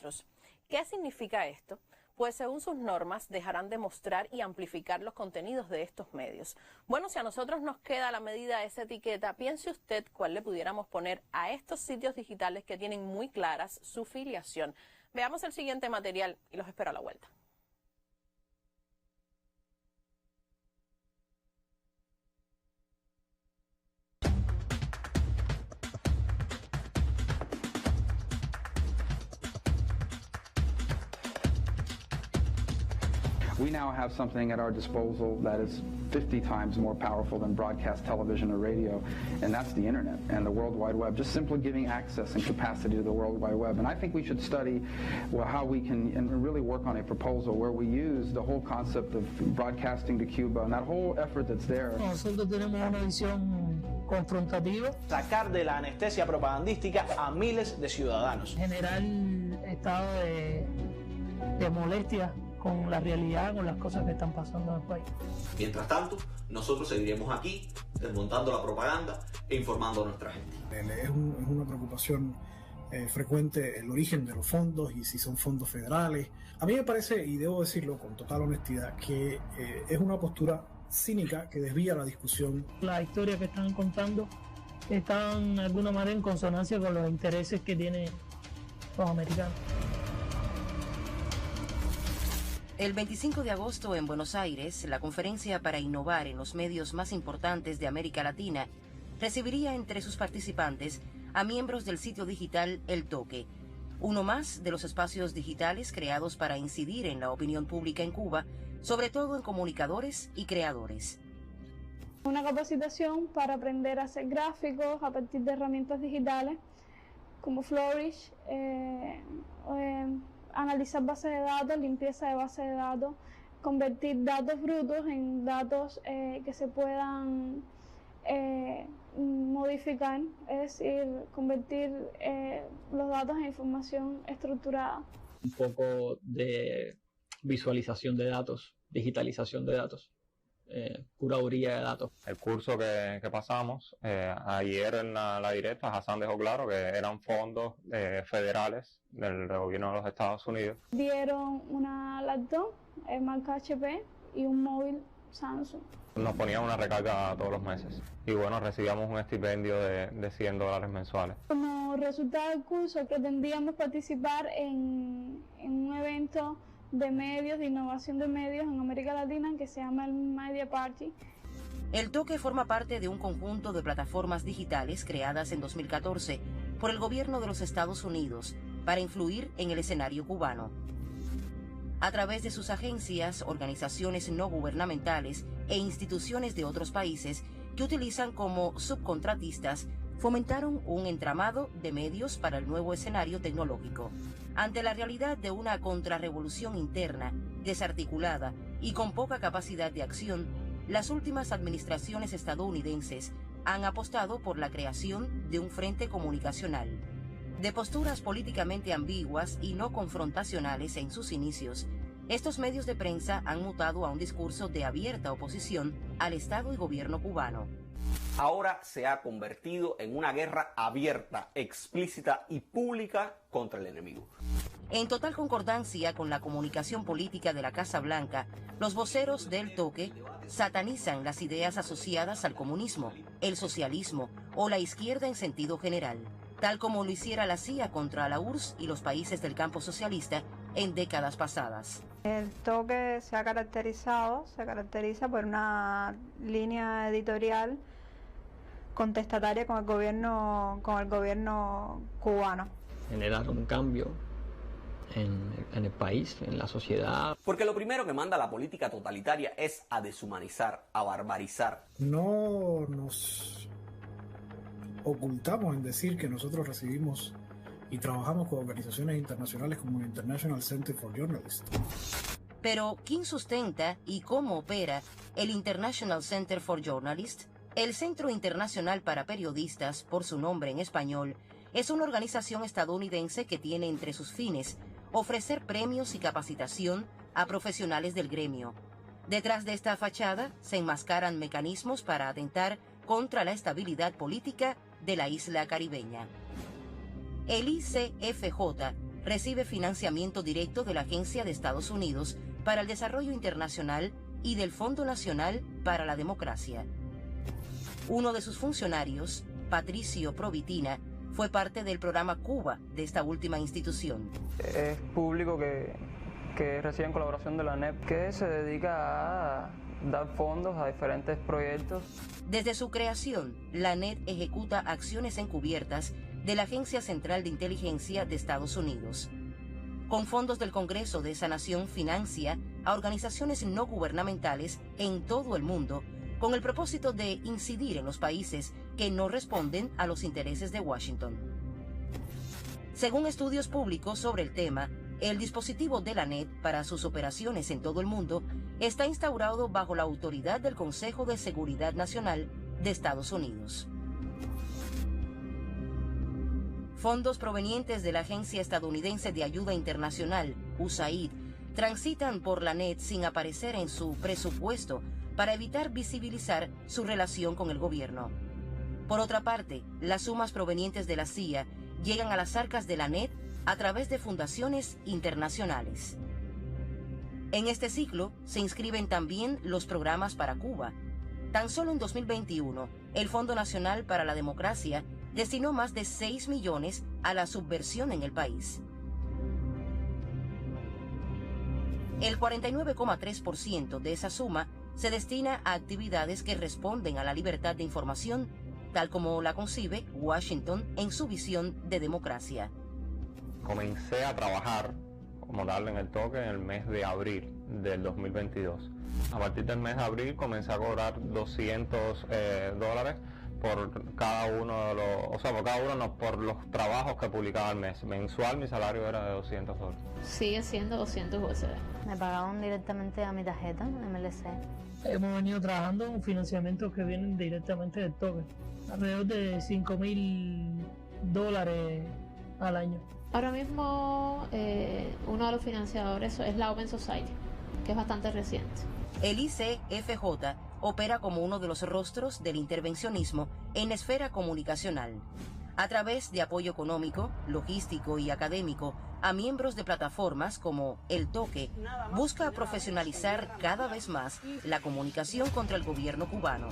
derechos. ¿Qué significa esto? Pues según sus normas dejarán de mostrar y amplificar los contenidos de estos medios. Bueno, si a nosotros nos queda la medida de esa etiqueta, piense usted cuál le pudiéramos poner a estos sitios digitales que tienen muy claras su filiación. Veamos el siguiente material y los espero a la vuelta. We now have something at our disposal that is 50 times more powerful than broadcast television or radio, and that's the internet and the World Wide Web, just simply giving access and capacity to the World Wide Web. And I think we should study how we can and really work on a proposal where we use the whole concept of broadcasting to Cuba and that whole effort that's there. Nosotros tenemos una visión confrontativa. Sacar de la anestesia propagandística a miles de ciudadanos. Generar estado de molestia con la realidad, con las cosas que están pasando en el país. Mientras tanto, nosotros seguiremos aquí, desmontando la propaganda e informando a nuestra gente. Es una preocupación frecuente el origen de los fondos y si son fondos federales. A mí me parece, y debo decirlo con total honestidad, que es una postura cínica que desvía la discusión. Las historias que están contando están de alguna manera en consonancia con los intereses que tienen los americanos. El 25 de agosto en Buenos Aires, la conferencia para innovar en los medios más importantes de América Latina recibiría entre sus participantes a miembros del sitio digital El Toque, uno más de los espacios digitales creados para incidir en la opinión pública en Cuba, sobre todo en comunicadores y creadores. Una capacitación para aprender a hacer gráficos a partir de herramientas digitales como Flourish, analizar bases de datos, limpieza de bases de datos, convertir datos brutos en datos que se puedan modificar, es decir, convertir los datos en información estructurada. Un poco de visualización de datos, digitalización de datos, curaduría de datos. El curso que pasamos ayer en la directa, Hassan dejó claro que eran fondos federales del gobierno de los Estados Unidos. Dieron una laptop marca HP y un móvil Samsung. Nos ponían una recarga todos los meses y bueno, recibíamos un estipendio de $100 mensuales. Como resultado del curso pretendíamos participar en un evento de medios, de innovación de medios en América Latina que se llama el Media Party. El Toque forma parte de un conjunto de plataformas digitales creadas en 2014 por el gobierno de los Estados Unidos para influir en el escenario cubano. A través de sus agencias, organizaciones no gubernamentales e instituciones de otros países que utilizan como subcontratistas, fomentaron un entramado de medios para el nuevo escenario tecnológico. Ante la realidad de una contrarrevolución interna, desarticulada y con poca capacidad de acción, las últimas administraciones estadounidenses han apostado por la creación de un frente comunicacional. De posturas políticamente ambiguas y no confrontacionales en sus inicios, estos medios de prensa han mutado a un discurso de abierta oposición al Estado y gobierno cubano. Ahora se ha convertido en una guerra abierta, explícita y pública contra el enemigo. En total concordancia con la comunicación política de la Casa Blanca, los voceros del Toque satanizan las ideas asociadas al comunismo, el socialismo o la izquierda en sentido general, tal como lo hiciera la CIA contra la URSS y los países del campo socialista en décadas pasadas. El Toque se caracteriza por una línea editorial contestataria con el gobierno cubano. Generar un cambio en el país, en la sociedad. Porque lo primero que manda la política totalitaria es a deshumanizar, a barbarizar. No nos ocultamos en decir que nosotros recibimos y trabajamos con organizaciones internacionales como el International Center for Journalists. Pero, ¿quién sustenta y cómo opera el International Center for Journalists? El Centro Internacional para Periodistas, por su nombre en español, es una organización estadounidense que tiene entre sus fines ofrecer premios y capacitación a profesionales del gremio. Detrás de esta fachada se enmascaran mecanismos para atentar contra la estabilidad política de la isla caribeña. El ICFJ recibe financiamiento directo de la Agencia de Estados Unidos para el Desarrollo Internacional y del Fondo Nacional para la Democracia. Uno de sus funcionarios, Patricio Provitina, fue parte del programa Cuba de esta última institución. Es público que recibe en colaboración de la NEP, que se dedica a dar fondos a diferentes proyectos. Desde su creación, la NET ejecuta acciones encubiertas de la Agencia Central de Inteligencia de Estados Unidos. Con fondos del Congreso de esa nación financia a organizaciones no gubernamentales en todo el mundo con el propósito de incidir en los países que no responden a los intereses de Washington. Según estudios públicos sobre el tema, el dispositivo de la NET para sus operaciones en todo el mundo está instaurado bajo la autoridad del Consejo de Seguridad Nacional de Estados Unidos. Fondos provenientes de la Agencia Estadounidense de Ayuda Internacional, USAID, transitan por la NET sin aparecer en su presupuesto para evitar visibilizar su relación con el gobierno. Por otra parte, las sumas provenientes de la CIA llegan a las arcas de la NET a través de fundaciones internacionales. En este ciclo se inscriben también los programas para Cuba. Tan solo en 2021, el Fondo Nacional para la Democracia destinó más de 6 millones a la subversión en el país. El 49,3% de esa suma se destina a actividades que responden a la libertad de información, tal como la concibe Washington en su visión de democracia. Comencé a trabajar como tal en el toque en el mes de abril del 2022. A partir del mes de abril comencé a cobrar $200 por cada uno de los, por los trabajos que publicaba al mes. Mensual mi salario era de $200. Sigue siendo 200 USD. Me pagaban directamente a mi tarjeta, MLC. Hemos venido trabajando en financiamientos que vienen directamente del toque, alrededor de $5,000 al año. Ahora mismo uno de los financiadores es la Open Society, que es bastante reciente. El ICFJ opera como uno de los rostros del intervencionismo en la esfera comunicacional, a través de apoyo económico, logístico y académico a miembros de plataformas como El Toque. Busca profesionalizar cada vez más la comunicación contra el gobierno cubano,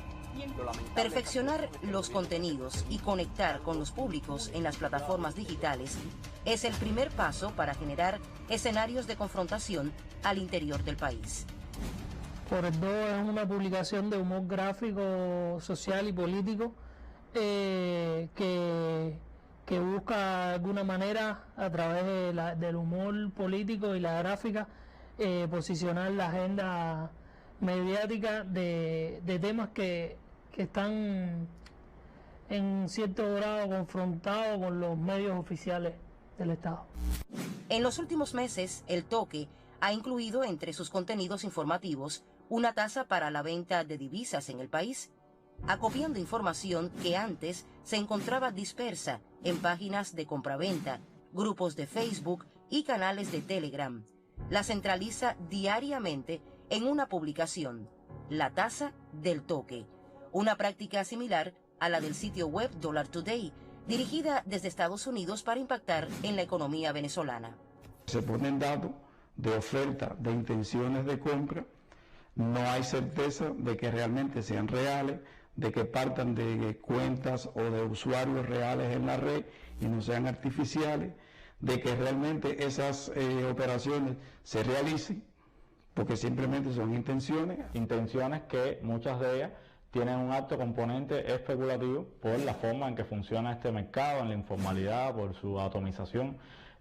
perfeccionar los contenidos y conectar con los públicos en las plataformas digitales es el primer paso para generar escenarios de confrontación al interior del país. Por el 2 es una publicación de humor gráfico, social y político que busca de alguna manera, a través del humor político y la gráfica, posicionar la agenda mediática de temas que están en cierto grado confrontados con los medios oficiales del Estado. En los últimos meses, El Toque ha incluido entre sus contenidos informativos una tasa para la venta de divisas en el país, acopiando información que antes se encontraba dispersa en páginas de compraventa, grupos de Facebook y canales de Telegram. La centraliza diariamente en una publicación, La Tasa del Toque, una práctica similar a la del sitio web Dollar Today, dirigida desde Estados Unidos para impactar en la economía venezolana. Se ponen datos de oferta, de intenciones de compra, no hay certeza de que realmente sean reales, de que partan de cuentas o de usuarios reales en la red y no sean artificiales, de que realmente esas operaciones se realicen, porque simplemente son intenciones. Intenciones que muchas de ellas tienen un alto componente especulativo por la forma en que funciona este mercado, en la informalidad, por su atomización,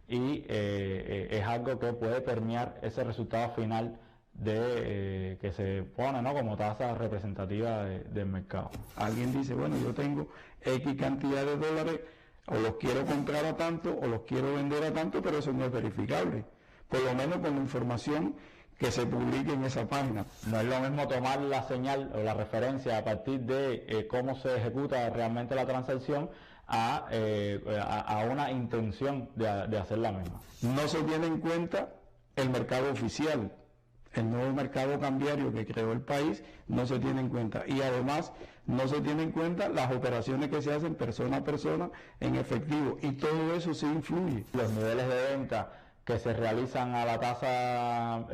y es algo que puede permear ese resultado final de que se pone, ¿no?, como tasa representativa del mercado. Alguien dice, bueno, yo tengo X cantidad de dólares, o los quiero comprar a tanto, o los quiero vender a tanto, pero eso no es verificable, por lo menos con la información que se publique en esa página. No es lo mismo tomar la señal o la referencia a partir de cómo se ejecuta realmente la transacción a una intención de hacer la misma. No se tiene en cuenta el mercado oficial. el nuevo mercado cambiario que creó el país, no se tiene en cuenta. Y además no se tiene en cuenta las operaciones que se hacen persona a persona en efectivo, y todo eso sí influye. Los niveles de venta que se realizan a la tasa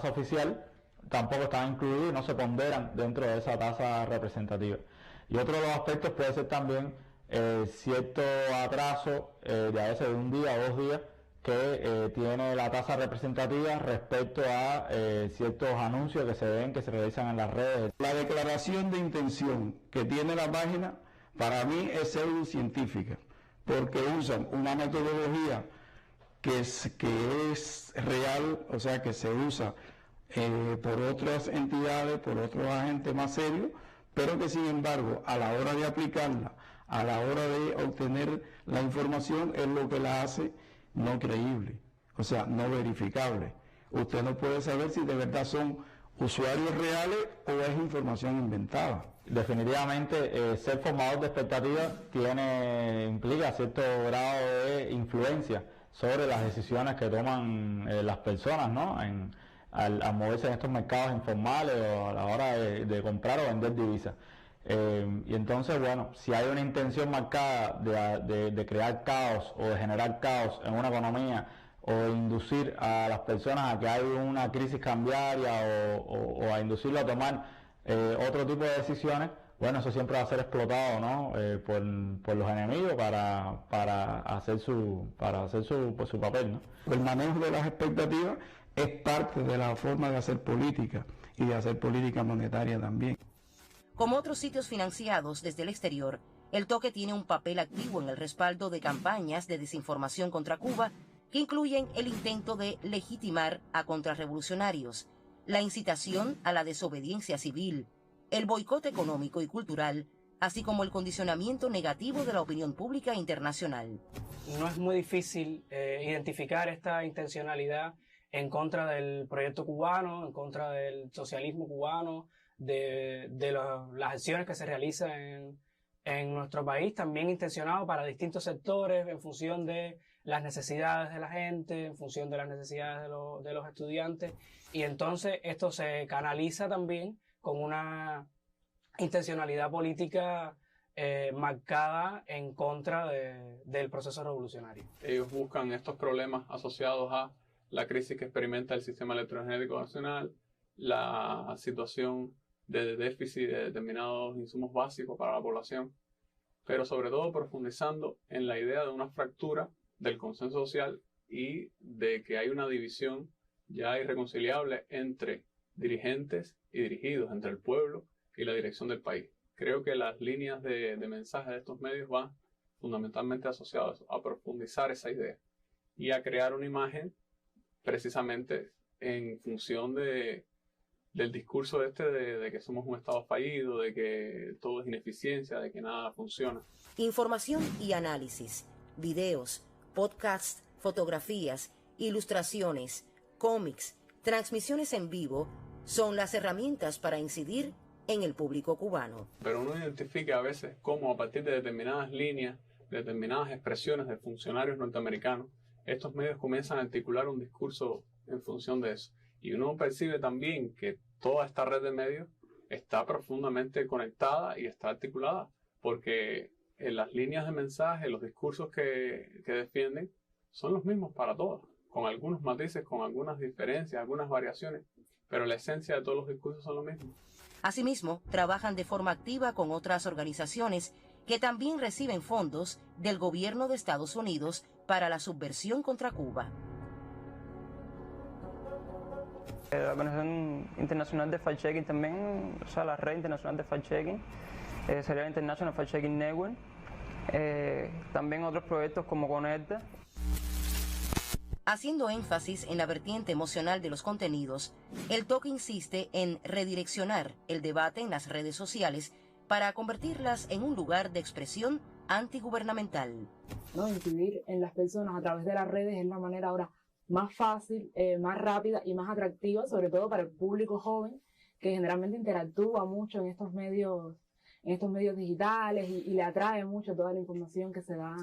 oficial tampoco están incluidos y no se ponderan dentro de esa tasa representativa. Y otro de los aspectos puede ser también cierto atraso de a veces de un día o 2 días que tiene la tasa representativa respecto a ciertos anuncios que se ven, que se realizan en las redes. La declaración de intención que tiene la página para mí es pseudocientífica, porque usan una metodología que es real, o sea, que se usa por otras entidades, por otros agentes más serios, pero que sin embargo a la hora de aplicarla, a la hora de obtener la información, es lo que la hace no creíble, o sea, no verificable. Usted no puede saber si de verdad son usuarios reales o es información inventada. Definitivamente, ser formador de expectativas implica cierto grado de influencia sobre las decisiones que toman las personas, ¿no? Al moverse en estos mercados informales o a la hora de comprar o vender divisas. Y entonces, bueno, si hay una intención marcada de crear caos o de generar caos en una economía o de inducir a las personas a que hay una crisis cambiaria o a inducirlo a tomar otro tipo de decisiones, bueno, eso siempre va a ser explotado, ¿no? Por los enemigos para hacer su papel, ¿no? El manejo de las expectativas es parte de la forma de hacer política y de hacer política monetaria también. Como otros sitios financiados desde el exterior, el Toque tiene un papel activo en el respaldo de campañas de desinformación contra Cuba que incluyen el intento de legitimar a contrarrevolucionarios, la incitación a la desobediencia civil, el boicot económico y cultural, así como el condicionamiento negativo de la opinión pública internacional. No es muy difícil identificar esta intencionalidad en contra del proyecto cubano, en contra del socialismo cubano, de las acciones que se realizan en nuestro país, también intencionado para distintos sectores en función de las necesidades de la gente, en función de las necesidades de los estudiantes, y entonces esto se canaliza también con una intencionalidad política marcada en contra del proceso revolucionario. Ellos buscan estos problemas asociados a la crisis que experimenta el sistema electroenergético nacional, la situación de déficit de determinados insumos básicos para la población, pero sobre todo profundizando en la idea de una fractura del consenso social y de que hay una división ya irreconciliable entre dirigentes y dirigidos, entre el pueblo y la dirección del país. Creo que las líneas de mensaje de estos medios van fundamentalmente asociadas a profundizar esa idea y a crear una imagen precisamente en función del discurso de que somos un Estado fallido, de que todo es ineficiencia, de que nada funciona. Información y análisis, videos, podcasts, fotografías, ilustraciones, cómics, transmisiones en vivo son las herramientas para incidir en el público cubano. Pero uno identifica a veces cómo a partir de determinadas líneas, de determinadas expresiones de funcionarios norteamericanos, estos medios comienzan a articular un discurso en función de eso. Y uno percibe también que toda esta red de medios está profundamente conectada y está articulada, porque en las líneas de mensaje, los discursos que defienden son los mismos para todos, con algunos matices, con algunas diferencias, algunas variaciones, pero la esencia de todos los discursos son lo mismo. Asimismo, trabajan de forma activa con otras organizaciones que también reciben fondos del gobierno de Estados Unidos para la subversión contra Cuba. La Organización Internacional de Fact-Checking también, o sea, la Red Internacional de Fact-Checking, sería la International Fact-Checking Network, también otros proyectos como Conecta. Haciendo énfasis en la vertiente emocional de los contenidos, el Toque insiste en redireccionar el debate en las redes sociales para convertirlas en un lugar de expresión antigubernamental. ¿No? Incidir en las personas a través de las redes es la manera ahora más fácil, más rápida y más atractiva, sobre todo para el público joven, que generalmente interactúa mucho en estos medios digitales y le atrae mucho toda la información que se da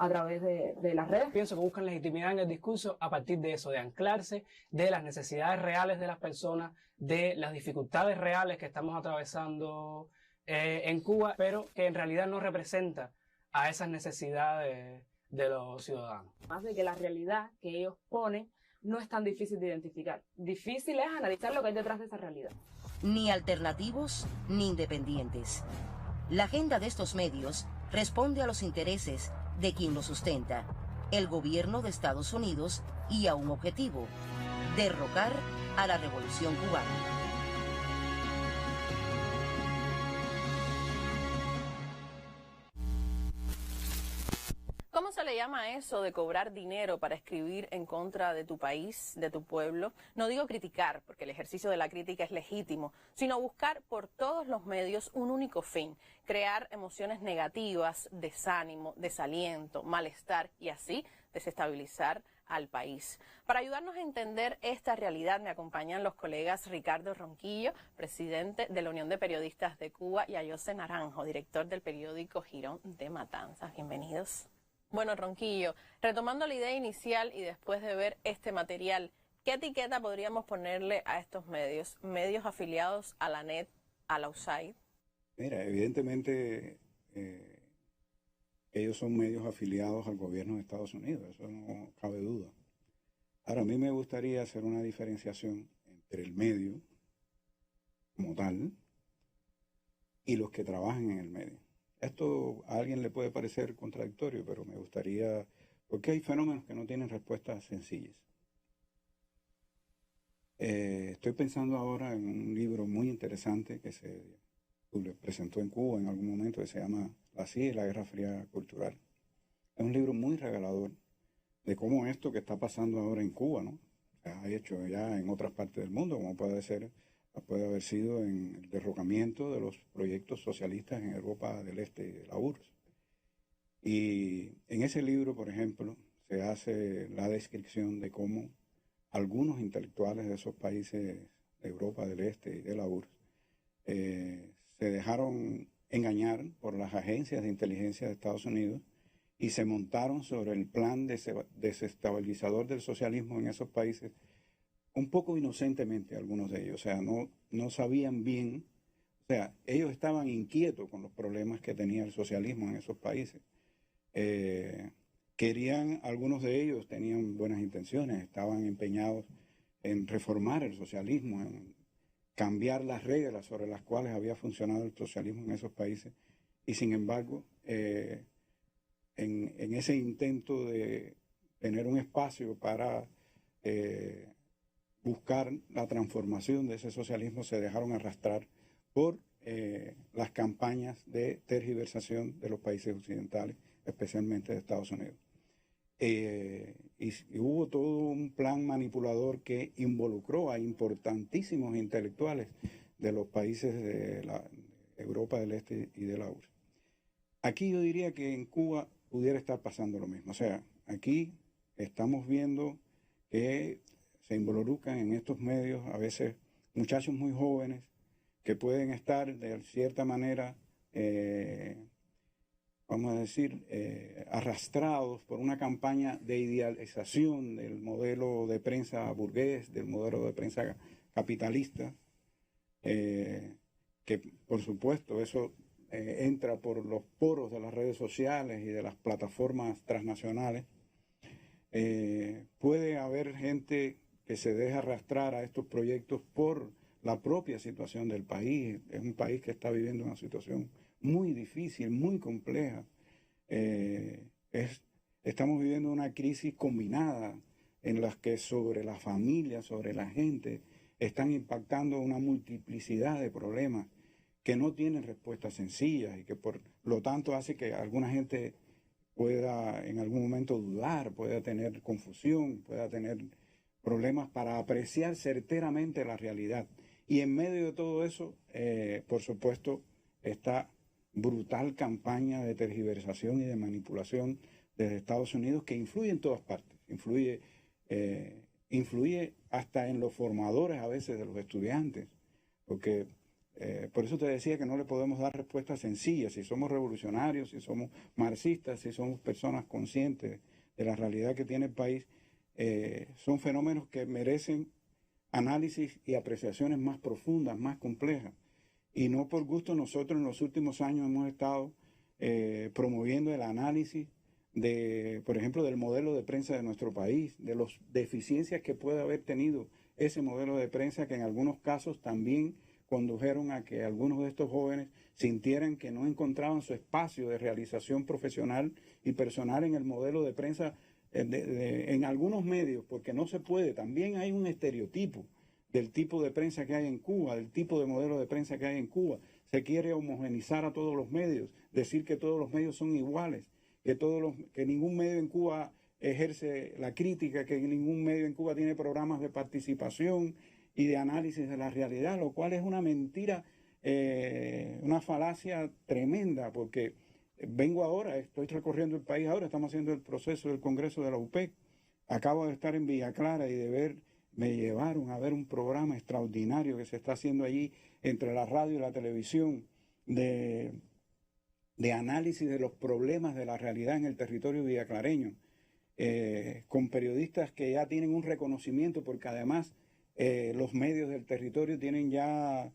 a través de las redes. Pienso que buscan legitimidad en el discurso a partir de eso, de anclarse de las necesidades reales de las personas, de las dificultades reales que estamos atravesando en Cuba, pero que en realidad no representa a esas necesidades de los ciudadanos. Más de que la realidad que ellos ponen no es tan difícil de identificar. Difícil es analizar lo que hay detrás de esa realidad. Ni alternativos ni independientes. La agenda de estos medios responde a los intereses de quien los sustenta, el gobierno de Estados Unidos, y a un objetivo: derrocar a la revolución cubana. ¿Cómo se le llama eso de cobrar dinero para escribir en contra de tu país, de tu pueblo? No digo criticar, porque el ejercicio de la crítica es legítimo, sino buscar por todos los medios un único fin: crear emociones negativas, desánimo, desaliento, malestar y así desestabilizar al país. Para ayudarnos a entender esta realidad me acompañan los colegas Ricardo Ronquillo, presidente de la Unión de Periodistas de Cuba, y Ayose Naranjo, director del periódico Girón de Matanzas. Bienvenidos. Bueno, Ronquillo, retomando la idea inicial y después de ver este material, ¿qué etiqueta podríamos ponerle a estos medios? ¿Medios afiliados a la NET, a la USAID? Mira, evidentemente ellos son medios afiliados al gobierno de Estados Unidos, eso no cabe duda. Ahora, a mí me gustaría hacer una diferenciación entre el medio como tal y los que trabajan en el medio. Esto a alguien le puede parecer contradictorio, pero me gustaría, porque hay fenómenos que no tienen respuestas sencillas. Estoy pensando ahora en un libro muy interesante que se presentó en Cuba en algún momento, que se llama La CIA y la Guerra Fría Cultural. Es un libro muy revelador de cómo esto que está pasando ahora en Cuba, ¿no?, se ha hecho ya en otras partes del mundo, como puede haber sido en el derrocamiento de los proyectos socialistas en Europa del Este y de la URSS. Y en ese libro, por ejemplo, se hace la descripción de cómo algunos intelectuales de esos países de Europa del Este y de la URSS se dejaron engañar por las agencias de inteligencia de Estados Unidos y se montaron sobre el plan desestabilizador del socialismo en esos países, un poco inocentemente algunos de ellos. O sea, no sabían bien, o sea, ellos estaban inquietos con los problemas que tenía el socialismo en esos países. Algunos de ellos tenían buenas intenciones, estaban empeñados en reformar el socialismo, en cambiar las reglas sobre las cuales había funcionado el socialismo en esos países, y sin embargo, en ese intento de tener un espacio para buscar la transformación de ese socialismo, se dejaron arrastrar por las campañas de tergiversación de los países occidentales, especialmente de Estados Unidos. Y hubo todo un plan manipulador que involucró a importantísimos intelectuales de los países de la Europa del Este y de la URSS. Aquí yo diría que en Cuba pudiera estar pasando lo mismo. O sea, aquí estamos viendo que se involucran en estos medios a veces muchachos muy jóvenes que pueden estar de cierta manera, vamos a decir, arrastrados por una campaña de idealización del modelo de prensa burgués, del modelo de prensa capitalista, que por supuesto eso entra por los poros de las redes sociales y de las plataformas transnacionales. Puede haber gente que se deja arrastrar a estos proyectos por la propia situación del país. Es un país que está viviendo una situación muy difícil, muy compleja. Estamos viviendo una crisis combinada en las que sobre la familia, sobre la gente, están impactando una multiplicidad de problemas que no tienen respuestas sencillas y que por lo tanto hace que alguna gente pueda en algún momento dudar, pueda tener confusión, pueda tener problemas para apreciar certeramente la realidad. Y en medio de todo eso, por supuesto, esta brutal campaña de tergiversación y de manipulación desde Estados Unidos que influye en todas partes, influye hasta en los formadores a veces de los estudiantes, porque Por eso te decía que no le podemos dar respuestas sencillas, si somos revolucionarios, si somos marxistas, si somos personas conscientes de la realidad que tiene el país. Son fenómenos que merecen análisis y apreciaciones más profundas, más complejas. Y no por gusto nosotros en los últimos años hemos estado promoviendo el análisis por ejemplo, del modelo de prensa de nuestro país, de las deficiencias que puede haber tenido ese modelo de prensa, que en algunos casos también condujeron a que algunos de estos jóvenes sintieran que no encontraban su espacio de realización profesional y personal en el modelo de prensa en algunos medios, porque no se puede. También hay un estereotipo del tipo de prensa que hay en Cuba, del tipo de modelo de prensa que hay en Cuba. Se quiere homogeneizar a todos los medios, decir que todos los medios son iguales, que ningún medio en Cuba ejerce la crítica, que ningún medio en Cuba tiene programas de participación y de análisis de la realidad, lo cual es una mentira, una falacia tremenda, porque vengo ahora, estoy recorriendo el país ahora, estamos haciendo el proceso del Congreso de la UPEC, acabo de estar en Villa Clara y me llevaron a ver un programa extraordinario que se está haciendo allí entre la radio y la televisión de análisis de los problemas de la realidad en el territorio villaclareño, con periodistas que ya tienen un reconocimiento, porque además los medios del territorio tienen ya,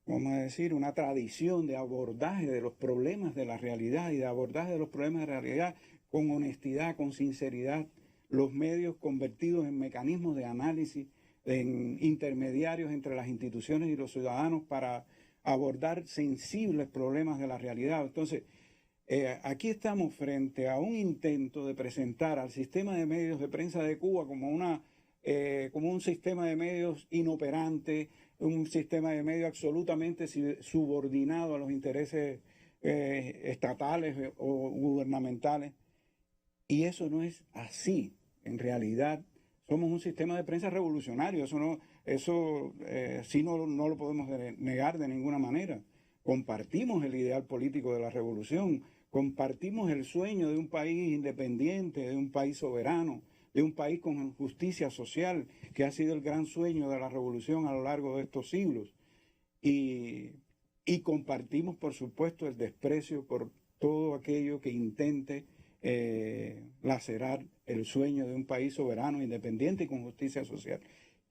vamos a decir, una tradición de abordaje de los problemas de la realidad y de abordaje de los problemas de la realidad con honestidad, con sinceridad. Los medios convertidos en mecanismos de análisis, en intermediarios entre las instituciones y los ciudadanos para abordar sensibles problemas de la realidad. Entonces, aquí estamos frente a un intento de presentar al sistema de medios de prensa de Cuba como un sistema de medios inoperante, un sistema de medios absolutamente subordinado a los intereses estatales o gubernamentales. Y eso no es así. En realidad, somos un sistema de prensa revolucionario. Eso sí no lo podemos negar de ninguna manera. Compartimos el ideal político de la revolución, compartimos el sueño de un país independiente, de un país soberano, de un país con justicia social, que ha sido el gran sueño de la revolución a lo largo de estos siglos. Y compartimos, por supuesto, el desprecio por todo aquello que intente lacerar el sueño de un país soberano, independiente y con justicia social.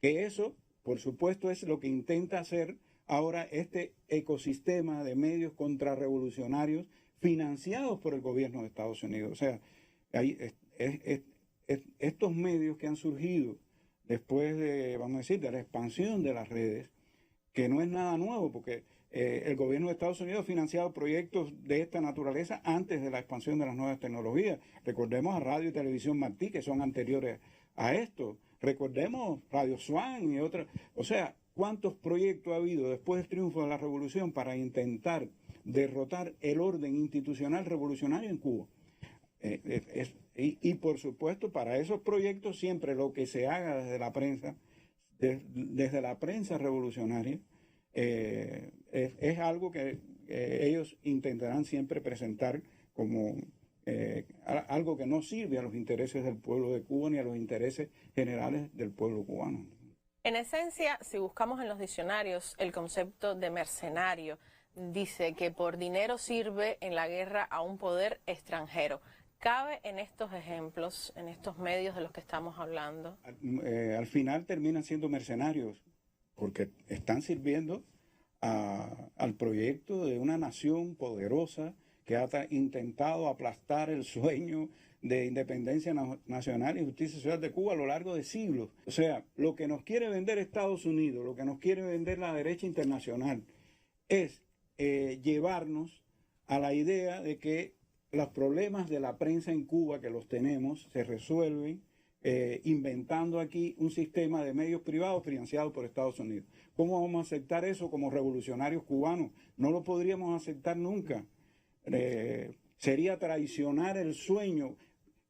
Que eso, por supuesto, es lo que intenta hacer ahora este ecosistema de medios contrarrevolucionarios financiados por el gobierno de Estados Unidos. O sea, estos medios que han surgido después de, vamos a decir, de la expansión de las redes, que no es nada nuevo, porque el gobierno de Estados Unidos ha financiado proyectos de esta naturaleza antes de la expansión de las nuevas tecnologías. Recordemos a Radio y Televisión Martí, que son anteriores a esto. Recordemos Radio Swan y otras. O sea, ¿cuántos proyectos ha habido después del triunfo de la revolución para intentar derrotar el orden institucional revolucionario en Cuba? Y por supuesto, para esos proyectos siempre lo que se haga desde la prensa, desde la prensa revolucionaria, es algo que ellos intentarán siempre presentar como algo que no sirve a los intereses del pueblo de Cuba ni a los intereses generales del pueblo cubano. En esencia, si buscamos en los diccionarios el concepto de mercenario, dice que por dinero sirve en la guerra a un poder extranjero. ¿Cabe en estos ejemplos, en estos medios de los que estamos hablando? Al final terminan siendo mercenarios, porque están sirviendo al proyecto de una nación poderosa que ha intentado aplastar el sueño de independencia nacional y justicia social de Cuba a lo largo de siglos. O sea, lo que nos quiere vender Estados Unidos, lo que nos quiere vender la derecha internacional, es llevarnos a la idea de que los problemas de la prensa en Cuba, que los tenemos, se resuelven inventando aquí un sistema de medios privados financiados por Estados Unidos. ¿Cómo vamos a aceptar eso como revolucionarios cubanos? No lo podríamos aceptar nunca. Sería traicionar el sueño.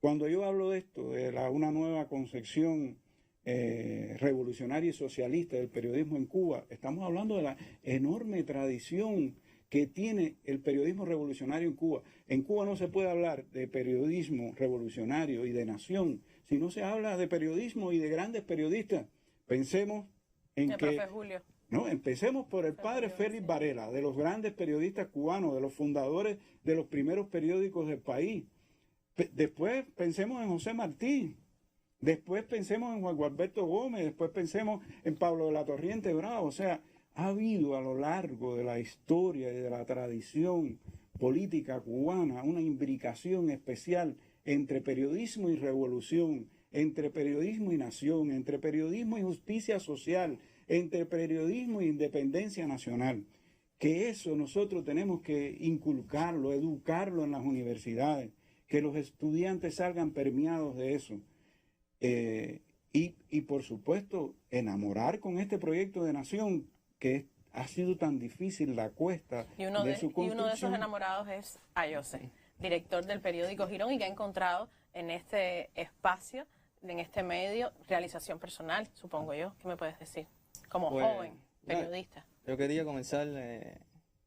Cuando yo hablo de esto, de una nueva concepción revolucionaria y socialista del periodismo en Cuba, estamos hablando de la enorme tradición que tiene el periodismo revolucionario en Cuba. En Cuba no se puede hablar de periodismo revolucionario y de nación, si no se habla de periodismo y de grandes periodistas. Pensemos en que... Profe Julio. ¿no? Empecemos por el padre Félix Varela, de los grandes periodistas cubanos, de los fundadores de los primeros periódicos del país. Después pensemos en José Martí, después pensemos en Juan Gualberto Gómez, después pensemos en Pablo de la Torriente Bravo. O sea, ha habido a lo largo de la historia y de la tradición política cubana una imbricación especial entre periodismo y revolución, entre periodismo y nación, entre periodismo y justicia social, entre periodismo e independencia nacional. Que eso nosotros tenemos que inculcarlo, educarlo en las universidades, que los estudiantes salgan permeados de eso. Y por supuesto, enamorar con este proyecto de nación que ha sido tan difícil la cuesta de su construcción. Y uno de esos enamorados es Ayose, director del periódico Girón, y que ha encontrado en este espacio, en este medio, realización personal, supongo yo. ¿Qué me puedes decir? Como joven periodista. Yo quería comenzar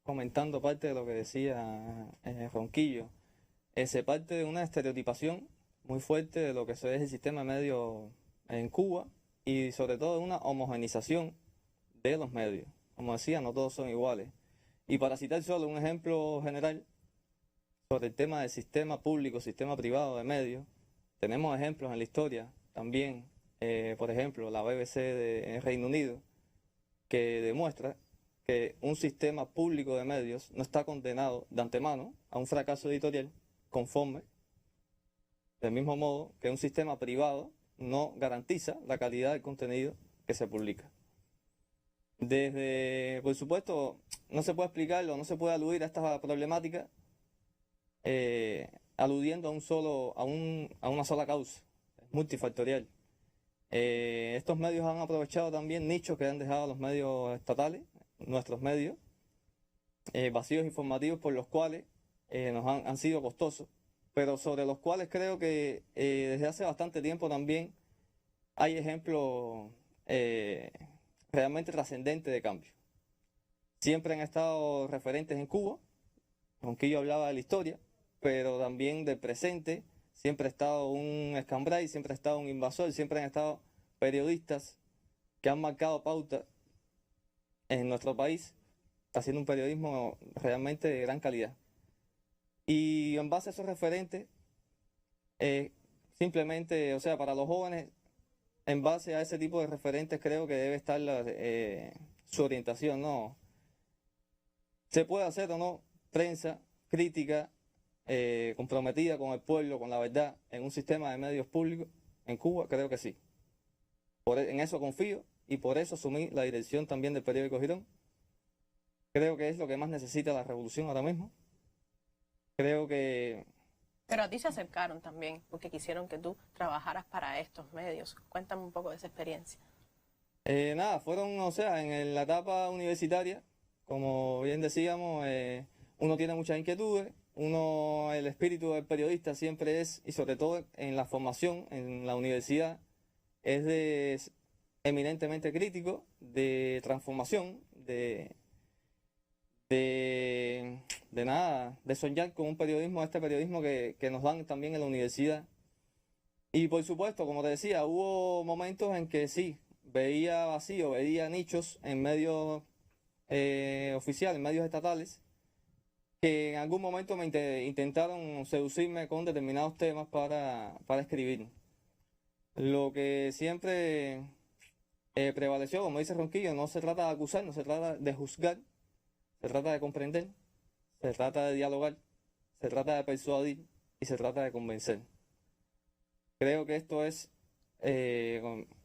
comentando parte de lo que decía Ronquillo. Se parte de una estereotipación muy fuerte de lo que es el sistema de medios en Cuba y sobre todo de una homogenización de los medios. Como decía, no todos son iguales. Y para citar solo un ejemplo general sobre el tema del sistema público, sistema privado de medios, tenemos ejemplos en la historia también, por ejemplo, la BBC en Reino Unido, que demuestra que un sistema público de medios no está condenado de antemano a un fracaso editorial conforme, del mismo modo que un sistema privado no garantiza la calidad del contenido que se publica. Por supuesto, no se puede explicarlo, no se puede aludir a esta problemática aludiendo a una sola causa, multifactorial. Estos medios han aprovechado también nichos que han dejado los medios estatales, nuestros medios, vacíos informativos por los cuales han sido costosos, pero sobre los cuales creo que desde hace bastante tiempo también hay ejemplos realmente trascendentes de cambio. Siempre han estado referentes en Cuba, aunque yo hablaba de la historia, pero también del presente. Siempre ha estado un Escambray, siempre ha estado un Invasor, siempre han estado periodistas que han marcado pauta en nuestro país, haciendo un periodismo realmente de gran calidad. Y en base a esos referentes, simplemente, o sea, para los jóvenes, en base a ese tipo de referentes creo que debe estar su orientación, ¿no? Se puede hacer o no prensa crítica, comprometida con el pueblo, con la verdad, en un sistema de medios públicos en Cuba, creo que sí. En eso confío y por eso asumí la dirección también del periódico Girón. Creo que es lo que más necesita la revolución ahora mismo. Creo que... Pero a ti se acercaron también, porque quisieron que tú trabajaras para estos medios. Cuéntame un poco de esa experiencia. Fueron, o sea, en la etapa universitaria, como bien decíamos, uno tiene muchas inquietudes, el espíritu del periodista siempre es, y sobre todo en la formación, en la universidad, es eminentemente crítico, de transformación, de soñar con un periodismo, este periodismo que nos dan también en la universidad. Y por supuesto, como te decía, hubo momentos en que sí, veía vacío, veía nichos en medios oficiales, en medios estatales, que en algún momento me intentaron seducirme con determinados temas para escribir. Lo que siempre prevaleció, como dice Ronquillo, no se trata de acusar, no se trata de juzgar, se trata de comprender, se trata de dialogar, se trata de persuadir y se trata de convencer. Creo que esto es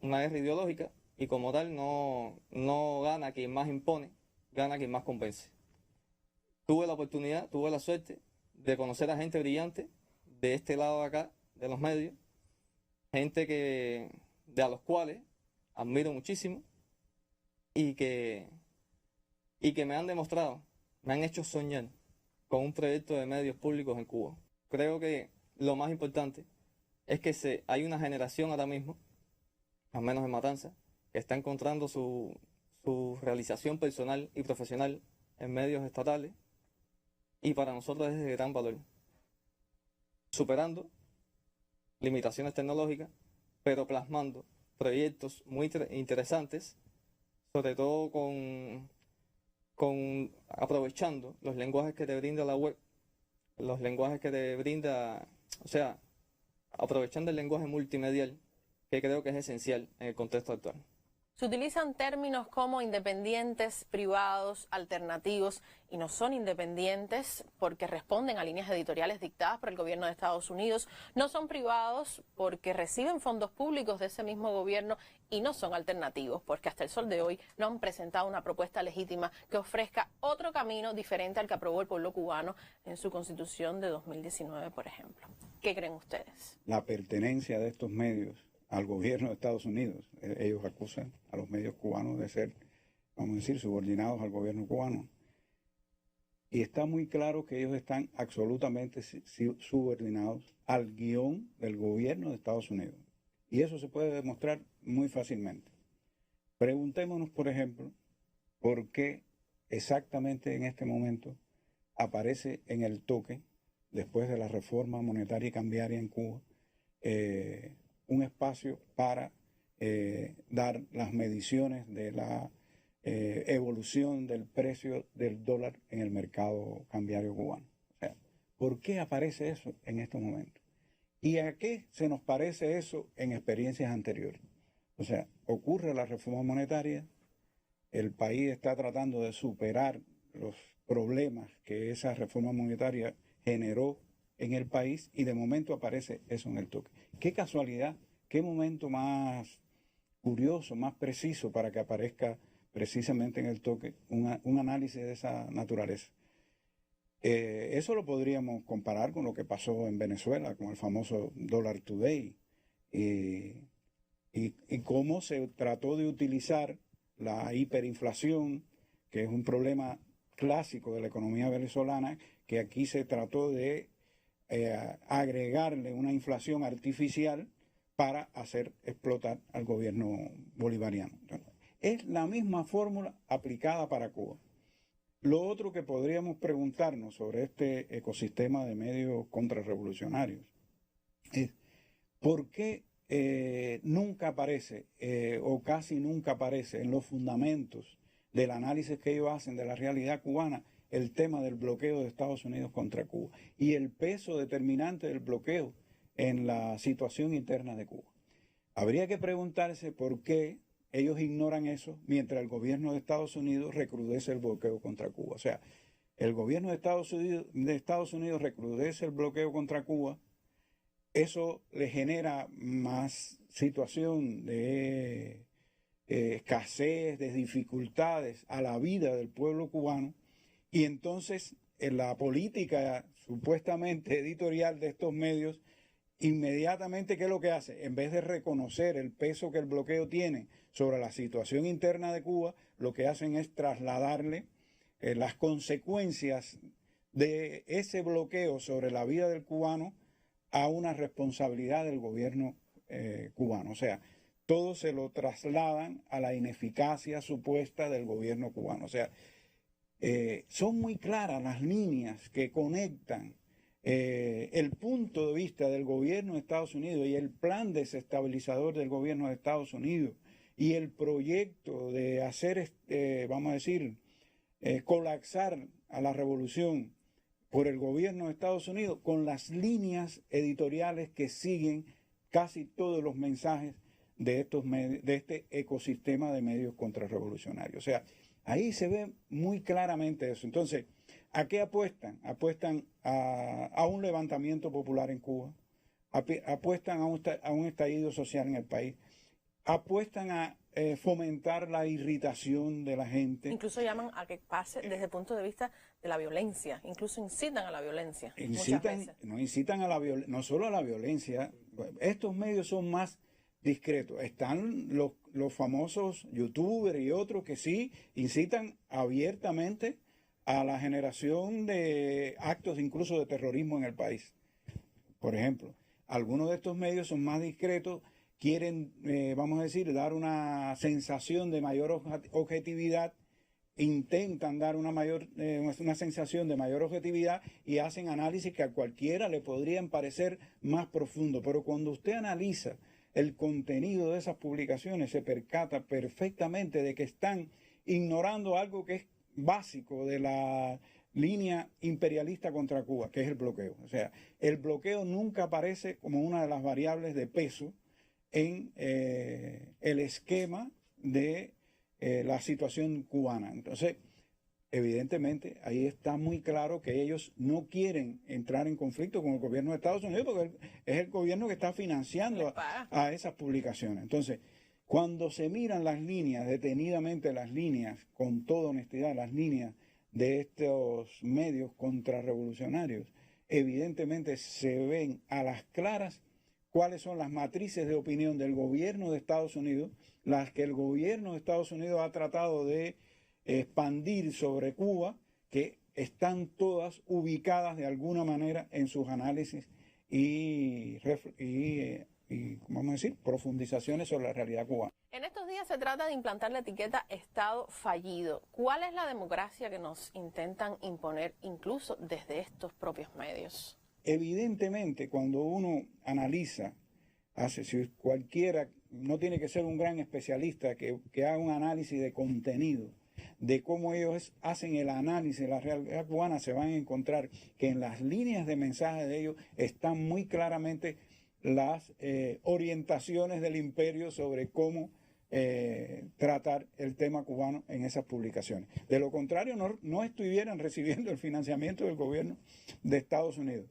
una guerra ideológica y como tal no gana quien más impone, gana quien más convence. Tuve la oportunidad, tuve la suerte de conocer a gente brillante de este lado de acá, de los medios, gente a los cuales admiro muchísimo y que me han demostrado, me han hecho soñar con un proyecto de medios públicos en Cuba. Creo que lo más importante es que hay una generación ahora mismo, al menos en Matanzas, que está encontrando su realización personal y profesional en medios estatales y para nosotros es de gran valor. Superando limitaciones tecnológicas, pero plasmando proyectos muy interesantes sobre todo con aprovechando los lenguajes que te brinda la web, los lenguajes que te brinda, o sea, aprovechando el lenguaje multimedial, que creo que es esencial en el contexto actual. Se utilizan términos como independientes, privados, alternativos, y no son independientes porque responden a líneas editoriales dictadas por el gobierno de Estados Unidos, no son privados porque reciben fondos públicos de ese mismo gobierno, y no son alternativos porque hasta el sol de hoy no han presentado una propuesta legítima que ofrezca otro camino diferente al que aprobó el pueblo cubano en su constitución de 2019, por ejemplo. ¿Qué creen ustedes? La pertenencia de estos medios al gobierno de Estados Unidos. Ellos acusan a los medios cubanos de ser, vamos a decir, subordinados al gobierno cubano. Y está muy claro que ellos están absolutamente subordinados al guión del gobierno de Estados Unidos. Y eso se puede demostrar muy fácilmente. Preguntémonos, por ejemplo, por qué exactamente en este momento aparece en el toque, después de la reforma monetaria y cambiaria en Cuba, un espacio para dar las mediciones de la evolución del precio del dólar en el mercado cambiario cubano. O sea, ¿por qué aparece eso en estos momentos? ¿Y a qué se nos parece eso en experiencias anteriores? O sea, ocurre la reforma monetaria, el país está tratando de superar los problemas que esa reforma monetaria generó en el país, y de momento aparece eso en el toque. Qué casualidad, qué momento más curioso, más preciso para que aparezca precisamente en el toque un análisis de esa naturaleza. Eso lo podríamos comparar con lo que pasó en Venezuela, con el famoso Dollar Today, y cómo se trató de utilizar la hiperinflación, que es un problema clásico de la economía venezolana, que aquí se trató de agregarle una inflación artificial para hacer explotar al gobierno bolivariano. Es la misma fórmula aplicada para Cuba. Lo otro que podríamos preguntarnos sobre este ecosistema de medios contrarrevolucionarios es ¿por qué nunca aparece o casi nunca aparece en los fundamentos del análisis que ellos hacen de la realidad cubana el tema del bloqueo de Estados Unidos contra Cuba y el peso determinante del bloqueo en la situación interna de Cuba? Habría que preguntarse por qué ellos ignoran eso mientras el gobierno de Estados Unidos recrudece el bloqueo contra Cuba. O sea, el gobierno de Estados Unidos recrudece el bloqueo contra Cuba, eso le genera más situación de escasez, de dificultades a la vida del pueblo cubano, y entonces en la política supuestamente editorial de estos medios, inmediatamente, ¿qué es lo que hace? En vez de reconocer el peso que el bloqueo tiene sobre la situación interna de Cuba, lo que hacen es trasladarle las consecuencias de ese bloqueo sobre la vida del cubano a una responsabilidad del gobierno cubano. O sea, todo se lo trasladan a la ineficacia supuesta del gobierno cubano. O sea, son muy claras las líneas que conectan el punto de vista del gobierno de Estados Unidos y el plan desestabilizador del gobierno de Estados Unidos y el proyecto de hacer, vamos a decir, colapsar a la revolución por el gobierno de Estados Unidos, con las líneas editoriales que siguen casi todos los mensajes de este ecosistema de medios contrarrevolucionarios. O sea, ahí se ve muy claramente eso. Entonces, ¿a qué apuestan? Apuestan a un levantamiento popular en Cuba, apuestan a un estallido social en el país, apuestan a fomentar la irritación de la gente. Incluso llaman a que pase desde el punto de vista de la violencia, incluso incitan a la violencia. Incitan a la violencia, no solo a la violencia, estos medios son más discretos. Están los famosos youtubers y otros que sí incitan abiertamente a la generación de actos incluso de terrorismo en el país. Por ejemplo, algunos de estos medios son más discretos, quieren, vamos a decir, dar una sensación de mayor objetividad, intentan dar una sensación de mayor objetividad y hacen análisis que a cualquiera le podrían parecer más profundos. Pero cuando usted analiza el contenido de esas publicaciones, se percata perfectamente de que están ignorando algo que es básico de la línea imperialista contra Cuba, que es el bloqueo. O sea, el bloqueo nunca aparece como una de las variables de peso en el esquema de la situación cubana. Entonces, evidentemente, ahí está muy claro que ellos no quieren entrar en conflicto con el gobierno de Estados Unidos porque es el gobierno que está financiando a esas publicaciones. Entonces, cuando se miran las líneas, detenidamente las líneas, con toda honestidad, las líneas de estos medios contrarrevolucionarios, evidentemente se ven a las claras cuáles son las matrices de opinión del gobierno de Estados Unidos, las que el gobierno de Estados Unidos ha tratado de expandir sobre Cuba, que están todas ubicadas de alguna manera en sus análisis y vamos a decir, profundizaciones sobre la realidad cubana. En estos días se trata de implantar la etiqueta Estado fallido. ¿Cuál es la democracia que nos intentan imponer incluso desde estos propios medios? Evidentemente, cuando uno analiza, si cualquiera, no tiene que ser un gran especialista que haga un análisis de contenido, de cómo ellos hacen el análisis de la realidad cubana, se van a encontrar que en las líneas de mensaje de ellos están muy claramente las orientaciones del imperio sobre cómo tratar el tema cubano en esas publicaciones. De lo contrario, no estuvieran recibiendo el financiamiento del gobierno de Estados Unidos.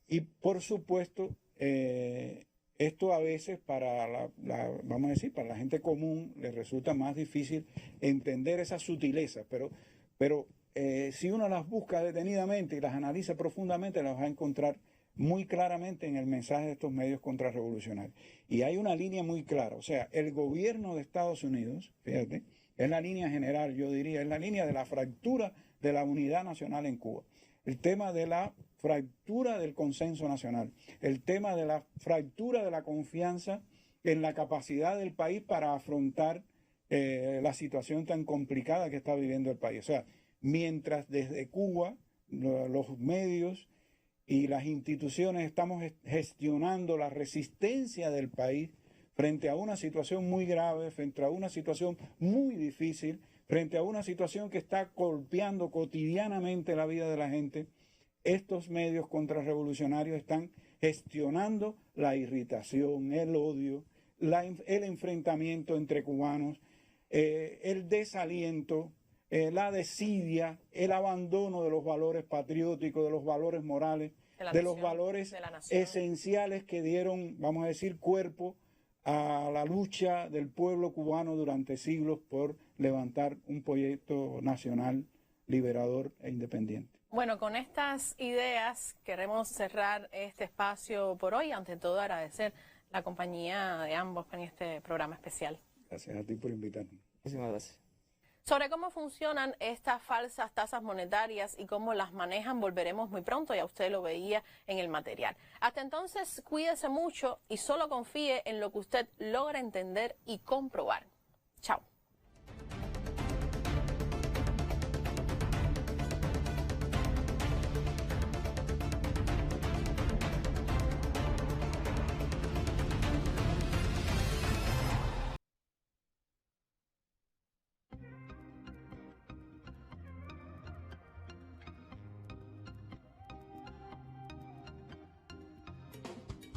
Y por supuesto, esto a veces para vamos a decir, para la gente común les resulta más difícil entender esas sutilezas, pero si uno las busca detenidamente y las analiza profundamente, las va a encontrar muy claramente en el mensaje de estos medios contrarrevolucionarios. Y hay una línea muy clara, o sea, el gobierno de Estados Unidos, fíjate, es la línea general, yo diría, es la línea de la fractura de la unidad nacional en Cuba. El tema de la fractura del consenso nacional, el tema de la fractura de la confianza en la capacidad del país para afrontar la situación tan complicada que está viviendo el país. O sea, mientras desde Cuba los medios y las instituciones estamos gestionando la resistencia del país frente a una situación muy grave, frente a una situación muy difícil, frente a una situación que está golpeando cotidianamente la vida de la gente, estos medios contrarrevolucionarios están gestionando la irritación, el odio, el enfrentamiento entre cubanos, el desaliento, la desidia, el abandono de los valores patrióticos, de los valores morales, de los valores esenciales que dieron, vamos a decir, cuerpo a la lucha del pueblo cubano durante siglos por levantar un proyecto nacional liberador e independiente. Bueno, con estas ideas queremos cerrar este espacio por hoy. Ante todo, agradecer la compañía de ambos en este programa especial. Gracias a ti por invitarme. Muchísimas gracias. Sobre cómo funcionan estas falsas tasas monetarias y cómo las manejan volveremos muy pronto, ya usted lo veía en el material. Hasta entonces, cuídese mucho y solo confíe en lo que usted logra entender y comprobar. Chao.